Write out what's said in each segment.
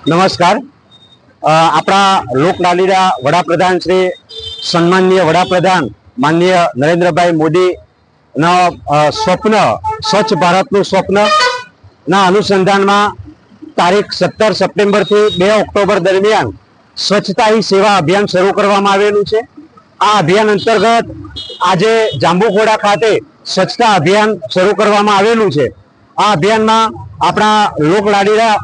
નમસ્કાર. આપણા લોકલાડીલા વડાપ્રધાન શ્રી સન્માનનીય વડાપ્રધાન માનનીય નરેન્દ્રભાઈ મોદીના સ્વપ્ન સ્વચ્છ ભારતનું સ્વપ્નના અનુસંધાનમાં તારીખ 17 સપ્ટેમ્બરથી 2 ઓક્ટોબર દરમિયાન સ્વચ્છતા હી સેવા અભિયાન શરૂ કરવામાં આવેલું છે. આ અભિયાન અંતર્ગત આજે જાંબુઘોડા ખાતે સ્વચ્છતા અભિયાન શરૂ કરવામાં આવેલું છે. આ અભિયાનમાં આપણા લોકલાડીલા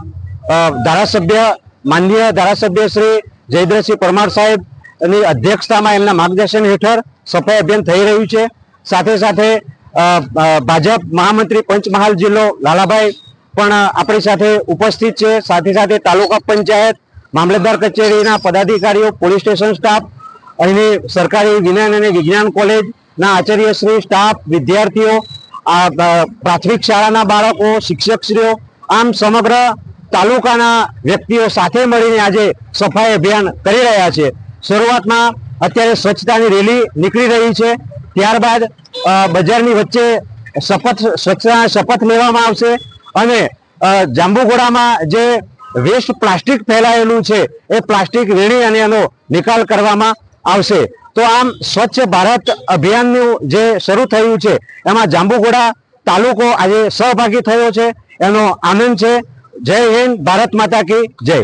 ધારાસભ્ય માનનીય ધારાસભ્ય શ્રી જયદ્રથસિંહ પરમાર સાહેબની અધ્યક્ષતામાં એમના માર્ગદર્શન હેઠળ સફાઈ અભિયાન થઈ રહ્યું છે. સાથે સાથે ભાજપ મહામંત્રી પંચમહાલ જિલ્લો લાલાભાઈ પણ આપણી સાથે ઉપસ્થિત છે. સાથે સાથે તાલુકા પંચાયત, મામલતદાર કચેરીના પદાધિકારીઓ, પોલીસ સ્ટેશન સ્ટાફ, અહીંની સરકારી વિજ્ઞાન અને વિજ્ઞાન કોલેજના આચાર્યશ્રી, સ્ટાફ, વિદ્યાર્થીઓ, પ્રાથમિક શાળાના બાળકો, શિક્ષકશ્રીઓ, આમ સમગ્ર તાલુકાના વ્યક્તિઓ સાથે મળીને આજે સફાઈ અભિયાન કરી રહ્યા છે. શરૂઆતમાં અત્યારે સ્વચ્છતાની રેલી નીકળી રહી છે. ત્યારબાદ બજારની વચ્ચે સ્વચ્છતાના શપથ લેવામાં આવશે અને જાંબુઘોડામાં જે વેસ્ટ પ્લાસ્ટિક ફેલાયેલું છે એ પ્લાસ્ટિક વીણી અને એનો નિકાલ કરવામાં આવશે. તો આમ સ્વચ્છ ભારત અભિયાનનું જે શરૂ થયું છે એમાં જાંબુઘોડા તાલુકો આજે સહભાગી થયો છે. એનો આનંદ છે. જય હિન્દ, ભારત માતા કી જય.